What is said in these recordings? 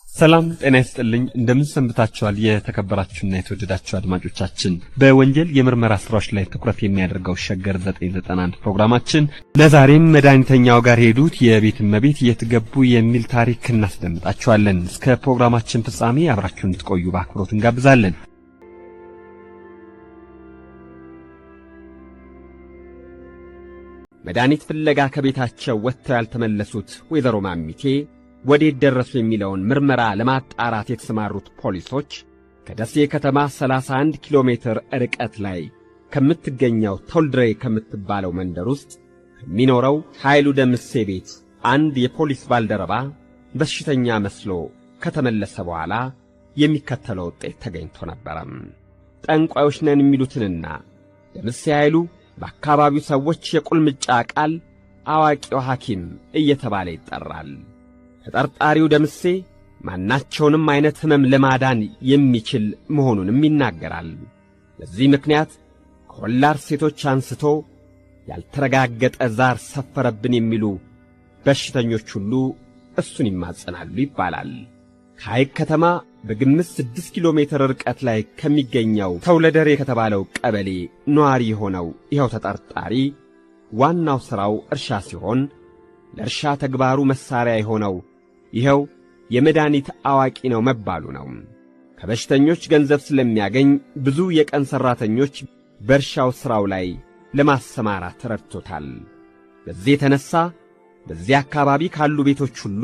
ሰላም ጤና ይስጥልኝ እንደምን ሰንብታችኋል የተከበራችሁና የተወደዳችሁ አድማጮቻችን በወንጀል የምርመራ ስራዎች ላይ ትኩረት የሚያደርገው ሸገር 991 ፕሮግራማችን ለዛሬም መድኃኒተኛው ጋር ሄዱት የቤት እመቤት የትገቡ የሚል ታሪክ እናስደምጣችኋለን እስከ ፕሮግራማችን ፍጻሜ አብራችሁን እንድትቆዩ በአክብሮት እንጋብዛለን መድኃኒት ፍለጋ ከቤታቸው ወጥተው ያልተመለሱት ወይዘሮ ማሚቴ ወዴት ደረሱ የሚለውን ምርመራ ለማጣራት የተሰማሩት ፖሊሶች ከደሴ ከተማ 31 ኪሎ ሜትር ርቀት ላይ ከምትገኘው ተውልድሬ ከምትባለው መንደር ውስጥ ከሚኖረው ኃይሉ ደምሴ ቤት አንድ የፖሊስ ባልደረባ በሽተኛ መስሎ ከተመለሰ በኋላ የሚከተለው ውጤት ተገኝቶ ነበር። ጠንቋዮች ነን የሚሉትንና ደምሴ ኃይሉ በአካባቢው ሰዎች የቁልምጫ ቃል አዋቂው ሐኪም እየተባለ ይጠራል። ተጠርጣሪው ደምሴ ማናቸውንም አይነት ህመም ለማዳን የሚችል መሆኑንም ይናገራል። ለዚህ ምክንያት ከወላድ ሴቶች አንስቶ ያልተረጋገጠ ዛር ሰፈረብን የሚሉ በሽተኞች ሁሉ እሱን ይማጸናሉ ይባላል። ከሐይቅ ከተማ በግምት 6 ኪሎ ሜትር ርቀት ላይ ከሚገኘው ተውለደሬ ከተባለው ቀበሌ ነዋሪ የሆነው ይኸው ተጠርጣሪ ዋናው ሥራው እርሻ ሲሆን ለእርሻ ተግባሩ መሳሪያ የሆነው ይኸው የመድኃኒት አዋቂ ነው መባሉ ነው። ከበሽተኞች ገንዘብ ስለሚያገኝ ብዙ የቀን ሠራተኞች በእርሻው ሥራው ላይ ለማሰማራት ረድቶታል። በዚህ የተነሣ በዚህ አካባቢ ካሉ ቤቶች ሁሉ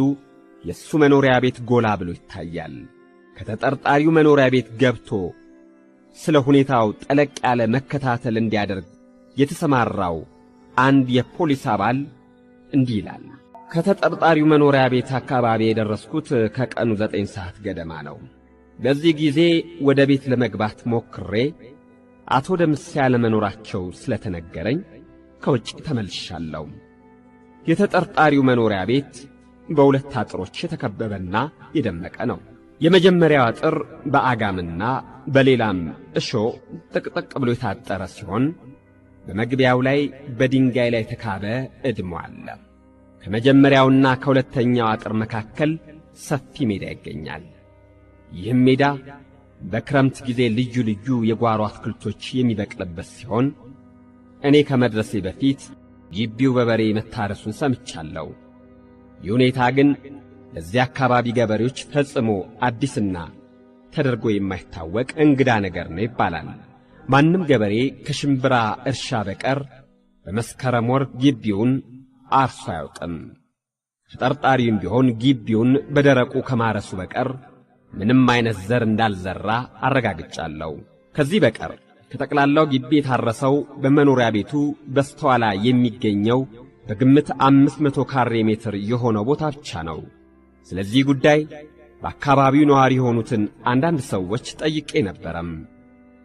የእሱ መኖሪያ ቤት ጎላ ብሎ ይታያል። ከተጠርጣሪው መኖሪያ ቤት ገብቶ ስለ ሁኔታው ጠለቅ ያለ መከታተል እንዲያደርግ የተሰማራው አንድ የፖሊስ አባል እንዲህ ይላል። ከተጠርጣሪው መኖሪያ ቤት አካባቢ የደረስኩት ከቀኑ 9 ሰዓት ገደማ ነው። በዚህ ጊዜ ወደ ቤት ለመግባት ሞክሬ አቶ ደምሴ ያለመኖራቸው ስለተነገረኝ ከውጭ ተመልሻለሁ። የተጠርጣሪው መኖሪያ ቤት በሁለት አጥሮች የተከበበና የደመቀ ነው። የመጀመሪያው አጥር በአጋምና በሌላም እሾህ ጥቅጥቅ ብሎ የታጠረ ሲሆን በመግቢያው ላይ በድንጋይ ላይ የተካበ እድሞ አለ። ከመጀመሪያውና ከሁለተኛው አጥር መካከል ሰፊ ሜዳ ይገኛል። ይህም ሜዳ በክረምት ጊዜ ልዩ ልዩ የጓሮ አትክልቶች የሚበቅልበት ሲሆን እኔ ከመድረሴ በፊት ግቢው በበሬ መታረሱን ሰምቻለሁ። ይህ ሁኔታ ግን ለዚህ አካባቢ ገበሬዎች ፈጽሞ አዲስና ተደርጎ የማይታወቅ እንግዳ ነገር ነው ይባላል። ማንም ገበሬ ከሽምብራ እርሻ በቀር በመስከረም ወር ግቢውን አርሶ አያውቅም። ተጠርጣሪውም ቢሆን ግቢውን በደረቁ ከማረሱ በቀር ምንም አይነት ዘር እንዳልዘራ አረጋግጫለሁ። ከዚህ በቀር ከጠቅላላው ግቢ የታረሰው በመኖሪያ ቤቱ በስተኋላ የሚገኘው በግምት 500 ካሬ ሜትር የሆነው ቦታ ብቻ ነው። ስለዚህ ጉዳይ በአካባቢው ነዋሪ የሆኑትን አንዳንድ ሰዎች ጠይቄ ነበረም።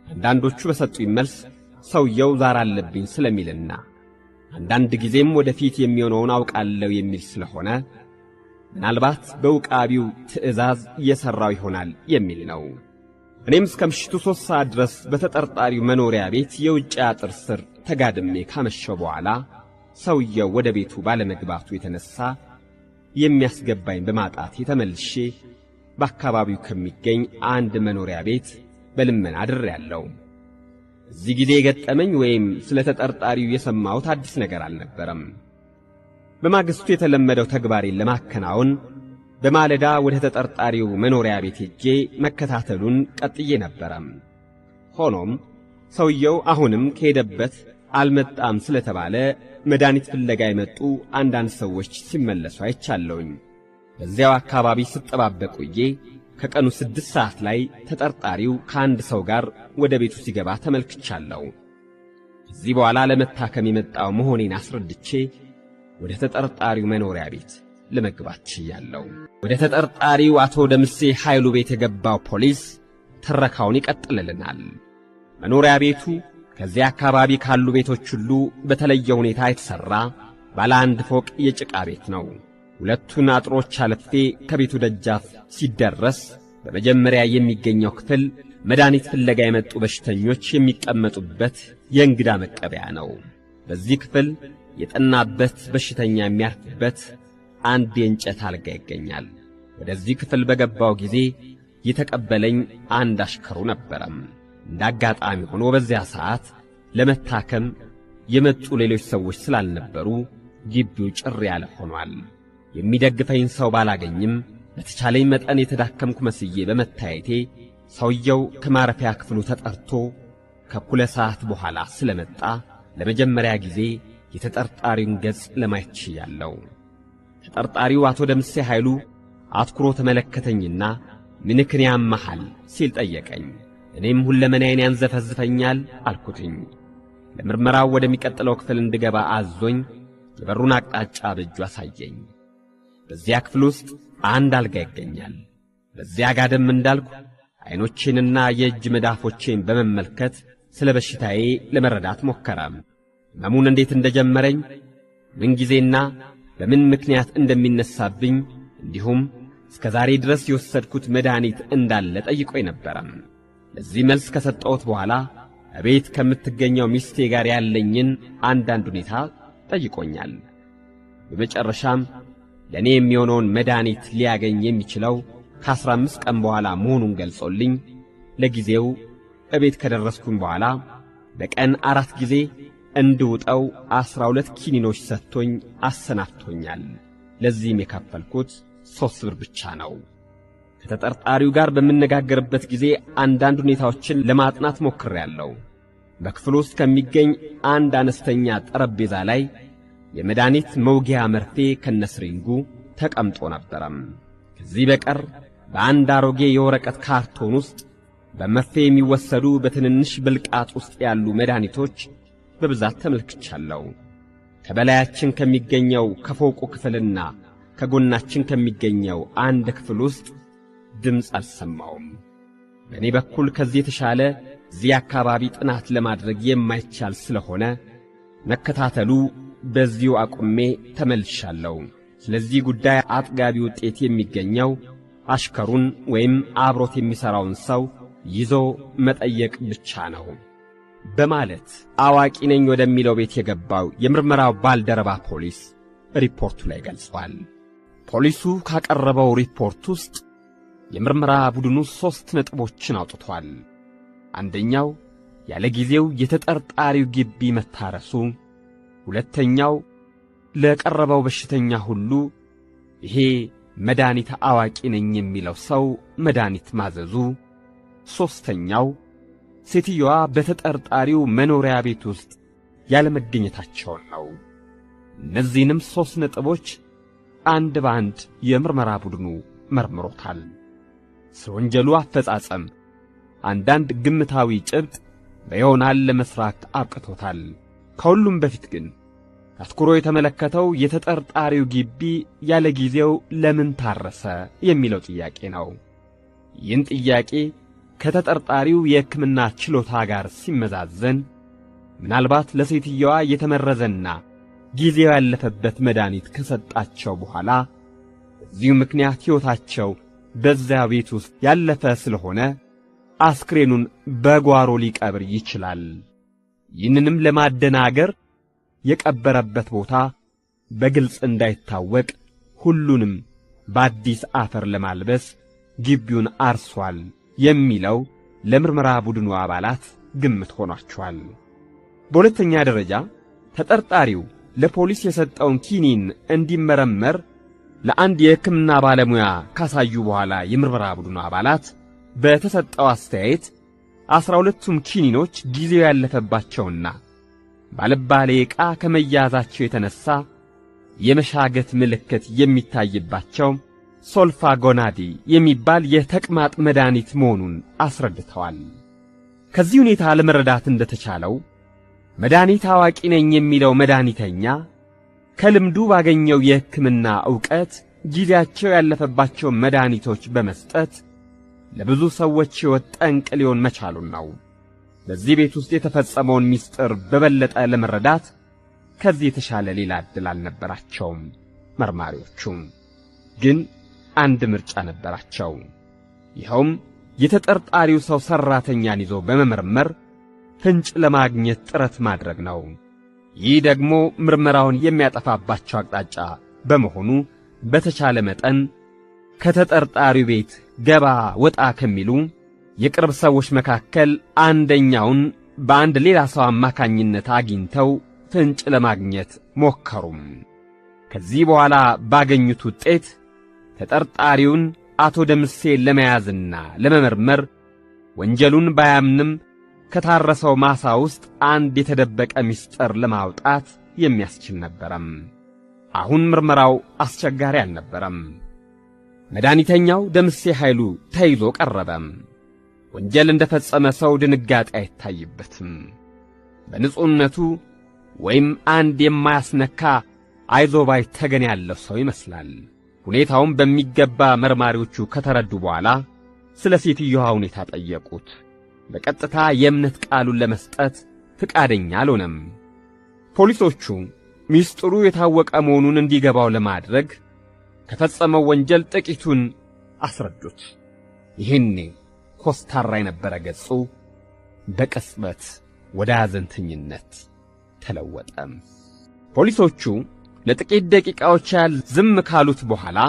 አንዳንዶቹ በሰጡኝ መልስ ሰውየው ዛር አለብኝ ስለሚልና አንዳንድ ጊዜም ወደፊት የሚሆነውን አውቃለሁ የሚል ስለሆነ ምናልባት በውቃቢው ትዕዛዝ እየሠራው ይሆናል የሚል ነው። እኔም እስከ ምሽቱ 3 ሰዓት ድረስ በተጠርጣሪው መኖሪያ ቤት የውጭ አጥር ስር ተጋድሜ ካመሸው በኋላ ሰውየው ወደ ቤቱ ባለመግባቱ የተነሣ የሚያስገባኝ በማጣት የተመልሼ በአካባቢው ከሚገኝ አንድ መኖሪያ ቤት በልመና አድሬአለሁ። እዚህ ጊዜ የገጠመኝ ወይም ስለ ተጠርጣሪው የሰማሁት አዲስ ነገር አልነበረም። በማግስቱ የተለመደው ተግባሬን ለማከናወን በማለዳ ወደ ተጠርጣሪው መኖሪያ ቤት ሄጄ መከታተሉን ቀጥዬ ነበረም። ሆኖም ሰውየው አሁንም ከሄደበት አልመጣም ስለተባለ መድኃኒት ፍለጋ የመጡ አንዳንድ ሰዎች ሲመለሱ አይቻለሁኝ። በዚያው አካባቢ ስጠባበቅ ቆዬ ከቀኑ 6 ሰዓት ላይ ተጠርጣሪው ከአንድ ሰው ጋር ወደ ቤቱ ሲገባ ተመልክቻለሁ። ከዚህ በኋላ ለመታከም የመጣው መሆኔን አስረድቼ ወደ ተጠርጣሪው መኖሪያ ቤት ለመግባት ችያለሁ። ወደ ተጠርጣሪው አቶ ደምሴ ኃይሉ ቤት የገባው ፖሊስ ትረካውን ይቀጥልልናል። መኖሪያ ቤቱ ከዚያ አካባቢ ካሉ ቤቶች ሁሉ በተለየ ሁኔታ የተሠራ ባለ 1 ፎቅ የጭቃ ቤት ነው። ሁለቱን አጥሮች አልፌ ከቤቱ ደጃፍ ሲደረስ በመጀመሪያ የሚገኘው ክፍል መድኃኒት ፍለጋ የመጡ በሽተኞች የሚቀመጡበት የእንግዳ መቀበያ ነው። በዚህ ክፍል የጠናበት በሽተኛ የሚያርፍበት አንድ የእንጨት አልጋ ይገኛል። ወደዚህ ክፍል በገባው ጊዜ የተቀበለኝ አንድ አሽከሩ ነበረም። እንዳጋጣሚ ሆኖ በዚያ ሰዓት ለመታከም የመጡ ሌሎች ሰዎች ስላልነበሩ ግቢው ጭር ያለ ሆኗል። የሚደግፈኝ ሰው ባላገኝም በተቻለኝ መጠን የተዳከምኩ መስዬ በመታየቴ ሰውየው ከማረፊያ ክፍሉ ተጠርቶ ከእኩለ ሰዓት በኋላ ስለመጣ ለመጀመሪያ ጊዜ የተጠርጣሪውን ገጽ ለማየት ችያለሁ። ተጠርጣሪው አቶ ደምሴ ኃይሉ አትኩሮ ተመለከተኝና ምንክን ያመሃል ሲል ጠየቀኝ። እኔም ሁለመናዬን ያንዘፈዝፈኛል አልኩትኝ። ለምርመራው ወደሚቀጥለው ክፍል እንድገባ አዞኝ የበሩን አቅጣጫ በእጁ አሳየኝ። በዚያ ክፍል ውስጥ አንድ አልጋ ይገኛል። በዚያ ጋደም እንዳልኩ ዓይኖቼንና የእጅ መዳፎቼን በመመልከት ስለ በሽታዬ ለመረዳት ሞከረም። ሕመሙን እንዴት እንደጀመረኝ፣ ምን ጊዜና በምን ምክንያት እንደሚነሳብኝ እንዲሁም እስከ ዛሬ ድረስ የወሰድኩት መድኃኒት እንዳለ ጠይቆኝ ነበረም። ለዚህ መልስ ከሰጠሁት በኋላ እቤት ከምትገኘው ሚስቴ ጋር ያለኝን አንዳንድ ሁኔታ ጠይቆኛል። በመጨረሻም ለእኔ የሚሆነውን መድኃኒት ሊያገኝ የሚችለው ከ15 ቀን በኋላ መሆኑን ገልጾልኝ ለጊዜው እቤት ከደረስኩኝ በኋላ በቀን 4 ጊዜ እንድውጠው 12 ኪኒኖች ሰጥቶኝ አሰናፍቶኛል። ለዚህም የከፈልኩት 3 ብር ብቻ ነው። ከተጠርጣሪው ጋር በምነጋገርበት ጊዜ አንዳንድ ሁኔታዎችን ለማጥናት ሞክሬያለሁ። በክፍሉ ውስጥ ከሚገኝ አንድ አነስተኛ ጠረጴዛ ላይ የመድኃኒት መውጊያ መርፌ ከነስሪንጉ ተቀምጦ ነበረም። ከዚህ በቀር በአንድ አሮጌ የወረቀት ካርቶን ውስጥ በመርፌ የሚወሰዱ በትንንሽ ብልቃጥ ውስጥ ያሉ መድኃኒቶች በብዛት ተመልክቻለሁ። ከበላያችን ከሚገኘው ከፎቁ ክፍልና ከጎናችን ከሚገኘው አንድ ክፍል ውስጥ ድምፅ አልሰማውም። በእኔ በኩል ከዚህ የተሻለ እዚህ አካባቢ ጥናት ለማድረግ የማይቻል ስለሆነ መከታተሉ በዚሁ አቁሜ ተመልሻለሁ። ስለዚህ ጉዳይ አጥጋቢ ውጤት የሚገኘው አሽከሩን ወይም አብሮት የሚሠራውን ሰው ይዞ መጠየቅ ብቻ ነው በማለት አዋቂ ነኝ ወደሚለው ቤት የገባው የምርመራው ባልደረባ ፖሊስ ሪፖርቱ ላይ ገልጿል። ፖሊሱ ካቀረበው ሪፖርት ውስጥ የምርመራ ቡድኑ 3 ነጥቦችን አውጥቷል። አንደኛው ያለ ጊዜው የተጠርጣሪው ግቢ መታረሱ፣ ሁለተኛው ለቀረበው በሽተኛ ሁሉ ይሄ መድኃኒት አዋቂ ነኝ የሚለው ሰው መድኃኒት ማዘዙ፣ ሦስተኛው ሴትዮዋ በተጠርጣሪው መኖሪያ ቤት ውስጥ ያለመገኘታቸውን ነው። እነዚህንም 3 ነጥቦች አንድ በአንድ የምርመራ ቡድኑ መርምሮታል። ስለ ወንጀሉ አፈጻጸም አንዳንድ ግምታዊ ጭብጥ በይሆናል ለመስራት አብቅቶታል። ከሁሉም በፊት ግን አትኩሮ የተመለከተው የተጠርጣሪው ግቢ ያለ ጊዜው ለምን ታረሰ የሚለው ጥያቄ ነው። ይህን ጥያቄ ከተጠርጣሪው የሕክምና ችሎታ ጋር ሲመዛዘን ምናልባት ለሴትየዋ የተመረዘና ጊዜው ያለፈበት መድኃኒት ከሰጣቸው በኋላ በዚሁ ምክንያት ሕይወታቸው በዚያ ቤት ውስጥ ያለፈ ስለሆነ አስክሬኑን በጓሮ ሊቀብር ይችላል። ይህንንም ለማደናገር የቀበረበት ቦታ በግልጽ እንዳይታወቅ ሁሉንም በአዲስ አፈር ለማልበስ ግቢውን አርሷል የሚለው ለምርመራ ቡድኑ አባላት ግምት ሆኗቸዋል። በሁለተኛ ደረጃ ተጠርጣሪው ለፖሊስ የሰጠውን ኪኒን እንዲመረመር ለአንድ የሕክምና ባለሙያ ካሳዩ በኋላ የምርመራ ቡድኑ አባላት በተሰጠው አስተያየት 12ቱም ኪኒኖች ጊዜው ያለፈባቸውና ባለባሌ ዕቃ ከመያዛቸው የተነሳ የመሻገት ምልክት የሚታይባቸው ሶልፋጎናዲ የሚባል የተቅማጥ መድኃኒት መሆኑን አስረድተዋል። ከዚህ ሁኔታ ለመረዳት እንደተቻለው መድኃኒት አዋቂ ነኝ የሚለው መድኃኒተኛ ከልምዱ ባገኘው የሕክምና ዕውቀት ጊዜያቸው ያለፈባቸው መድኃኒቶች በመስጠት ለብዙ ሰዎች ሕይወት ጠንቅ ሊሆን መቻሉን ነው። በዚህ ቤት ውስጥ የተፈጸመውን ምስጢር በበለጠ ለመረዳት ከዚህ የተሻለ ሌላ ዕድል አልነበራቸውም። መርማሪዎቹም ግን አንድ ምርጫ ነበራቸው። ይኸውም የተጠርጣሪው ሰው ሠራተኛን ይዞ በመመርመር ፍንጭ ለማግኘት ጥረት ማድረግ ነው። ይህ ደግሞ ምርመራውን የሚያጠፋባቸው አቅጣጫ በመሆኑ በተቻለ መጠን ከተጠርጣሪው ቤት ገባ ወጣ ከሚሉ የቅርብ ሰዎች መካከል አንደኛውን በአንድ ሌላ ሰው አማካኝነት አግኝተው ፍንጭ ለማግኘት ሞከሩም። ከዚህ በኋላ ባገኙት ውጤት ተጠርጣሪውን አቶ ደምሴን ለመያዝና ለመመርመር ወንጀሉን ባያምንም ከታረሰው ማሳ ውስጥ አንድ የተደበቀ ምስጢር ለማውጣት የሚያስችል ነበረም። አሁን ምርመራው አስቸጋሪ አልነበረም። መድኃኒተኛው ደምሴ ኃይሉ ተይዞ ቀረበም። ወንጀል እንደፈጸመ ሰው ድንጋጤ አይታይበትም። በንጹሕነቱ ወይም አንድ የማያስነካ አይዞባይ ተገን ያለው ሰው ይመስላል። ሁኔታውን በሚገባ መርማሪዎቹ ከተረዱ በኋላ ስለ ሴትዮዋ ሁኔታ ጠየቁት። በቀጥታ የእምነት ቃሉን ለመስጠት ፍቃደኛ አልሆነም። ፖሊሶቹ ምስጢሩ የታወቀ መሆኑን እንዲገባው ለማድረግ ከፈጸመው ወንጀል ጥቂቱን አስረዱት። ይህኔ ኮስታራ የነበረ ገጹ በቅጽበት ወደ ሐዘንተኝነት ተለወጠ። ፖሊሶቹ ለጥቂት ደቂቃዎች ያህል ዝም ካሉት በኋላ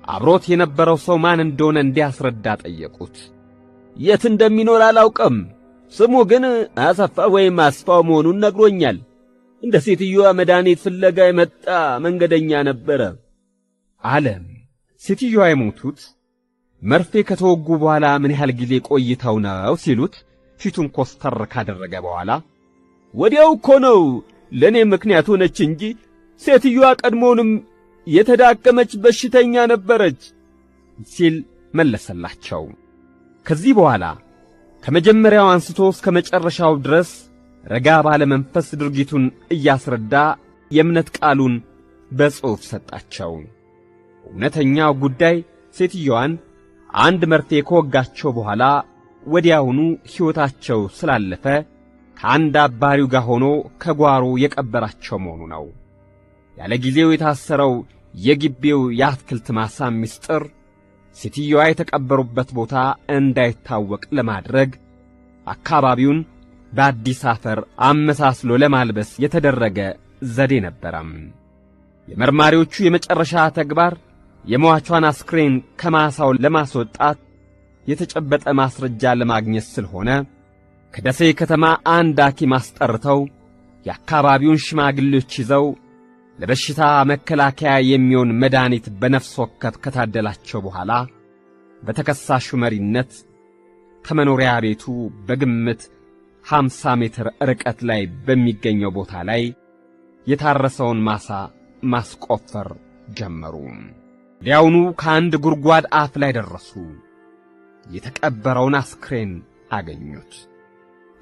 አብሮት የነበረው ሰው ማን እንደሆነ እንዲያስረዳ ጠየቁት። የት እንደሚኖር አላውቅም፣ ስሙ ግን አሰፋ ወይም አስፋው መሆኑን ነግሮኛል። እንደ ሴትዮዋ መድኃኒት ፍለጋ የመጣ መንገደኛ ነበረ አለ። ሴትዮዋ የሞቱት መርፌ ከተወጉ በኋላ ምን ያህል ጊዜ ቆይተው ነው ሲሉት ፊቱን ኮስተር ካደረገ በኋላ ወዲያው እኮ ነው ለእኔ ምክንያት ሆነች እንጂ ሴትዮዋ ቀድሞውንም የተዳከመች በሽተኛ ነበረች ሲል መለሰላቸው። ከዚህ በኋላ ከመጀመሪያው አንስቶ እስከ መጨረሻው ድረስ ረጋ ባለ መንፈስ ድርጊቱን እያስረዳ የእምነት ቃሉን በጽሑፍ ሰጣቸው። እውነተኛው ጉዳይ ሴትዮዋን አንድ መርፌ ከወጋቸው በኋላ ወዲያውኑ ሕይወታቸው ስላለፈ ከአንድ አባሪው ጋር ሆኖ ከጓሮ የቀበራቸው መሆኑ ነው። ያለ ጊዜው የታሰረው የግቢው የአትክልት ማሳ ምስጢር ሴትዮዋ የተቀበሩበት ቦታ እንዳይታወቅ ለማድረግ አካባቢውን በአዲስ አፈር አመሳስሎ ለማልበስ የተደረገ ዘዴ ነበረም። የመርማሪዎቹ የመጨረሻ ተግባር የሟቿን አስክሬን ከማሳው ለማስወጣት የተጨበጠ ማስረጃ ለማግኘት ስለሆነ ከደሴ ከተማ አንድ ሐኪም አስጠርተው የአካባቢውን ሽማግሌዎች ይዘው ለበሽታ መከላከያ የሚሆን መድኃኒት በነፍስ ወከፍ ከታደላቸው በኋላ በተከሳሹ መሪነት ከመኖሪያ ቤቱ በግምት 50 ሜትር ርቀት ላይ በሚገኘው ቦታ ላይ የታረሰውን ማሳ ማስቆፈር ጀመሩ። ወዲያውኑ ከአንድ ጉድጓድ አፍ ላይ ደረሱ። የተቀበረውን አስክሬን አገኙት።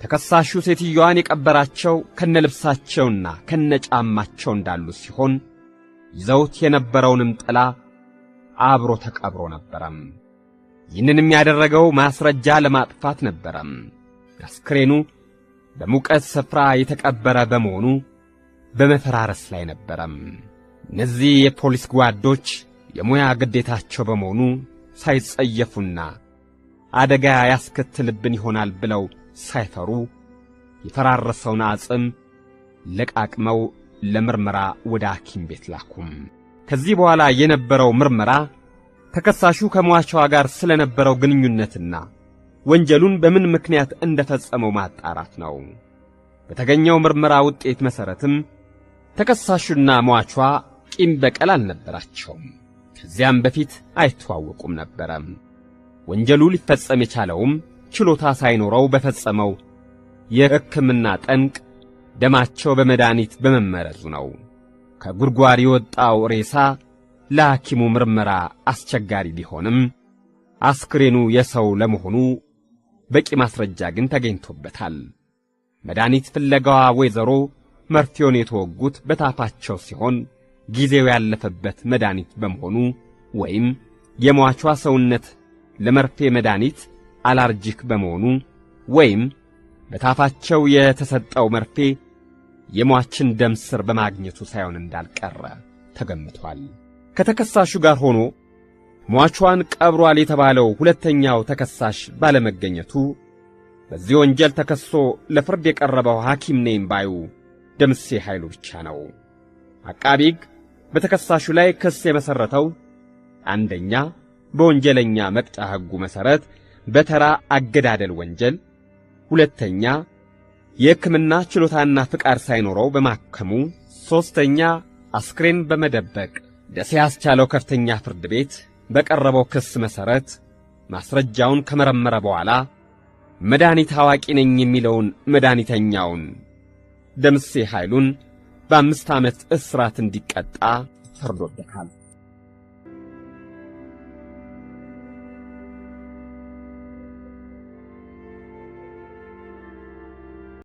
ተከሳሹ ሴትዮዋን የቀበራቸው ከነልብሳቸውና ከነጫማቸው እንዳሉ ሲሆን ይዘውት የነበረውንም ጥላ አብሮ ተቀብሮ ነበረም። ይህንንም ያደረገው ማስረጃ ለማጥፋት ነበረም። አስክሬኑ በሙቀት ስፍራ የተቀበረ በመሆኑ በመፈራረስ ላይ ነበረም። እነዚህ የፖሊስ ጓዶች የሙያ ግዴታቸው በመሆኑ ሳይጸየፉና አደጋ ያስከትልብን ይሆናል ብለው ሳይፈሩ የፈራረሰውን አጽም ለቃቅመው ለምርመራ ወደ ሐኪም ቤት ላኩም። ከዚህ በኋላ የነበረው ምርመራ ተከሳሹ ከሟቿ ጋር ስለነበረው ግንኙነትና ወንጀሉን በምን ምክንያት እንደፈጸመው ማጣራት ነው። በተገኘው ምርመራ ውጤት መሠረትም ተከሳሹና ሟቿ ቂም በቀል አልነበራቸውም። ከዚያም በፊት አይተዋወቁም ነበረ። ወንጀሉ ሊፈጸም የቻለውም ችሎታ ሳይኖረው በፈጸመው የሕክምና ጠንቅ ደማቸው በመድኃኒት በመመረዙ ነው። ከጉድጓድ የወጣው ሬሳ ለሐኪሙ ምርመራ አስቸጋሪ ቢሆንም አስክሬኑ የሰው ለመሆኑ በቂ ማስረጃ ግን ተገኝቶበታል። መድኃኒት ፍለጋዋ ወይዘሮ መርፌውን የተወጉት በታፋቸው ሲሆን ጊዜው ያለፈበት መድኃኒት በመሆኑ ወይም የሟቿ ሰውነት ለመርፌ መድኃኒት አላርጂክ በመሆኑ ወይም በታፋቸው የተሰጠው መርፌ የሟችን ደም ስር በማግኘቱ ሳይሆን እንዳልቀረ ተገምቷል። ከተከሳሹ ጋር ሆኖ ሟቿን ቀብሯል የተባለው ሁለተኛው ተከሳሽ ባለመገኘቱ በዚህ ወንጀል ተከሶ ለፍርድ የቀረበው ሐኪም ነኝ ባዩ ደምሴ ኃይሉ ብቻ ነው። አቃቤ ሕግ በተከሳሹ ላይ ክስ የመሠረተው አንደኛ በወንጀለኛ መቅጫ ሕጉ መሠረት በተራ አገዳደል ወንጀል፣ ሁለተኛ የሕክምና ችሎታና ፍቃድ ሳይኖረው በማከሙ፣ ሦስተኛ አስክሬን በመደበቅ። ደሴ ያስቻለው ከፍተኛ ፍርድ ቤት በቀረበው ክስ መሠረት ማስረጃውን ከመረመረ በኋላ መድኃኒት አዋቂ ነኝ የሚለውን መድኃኒተኛውን ደምሴ ኃይሉን በ5 ዓመት እስራት እንዲቀጣ ፈርዶበታል።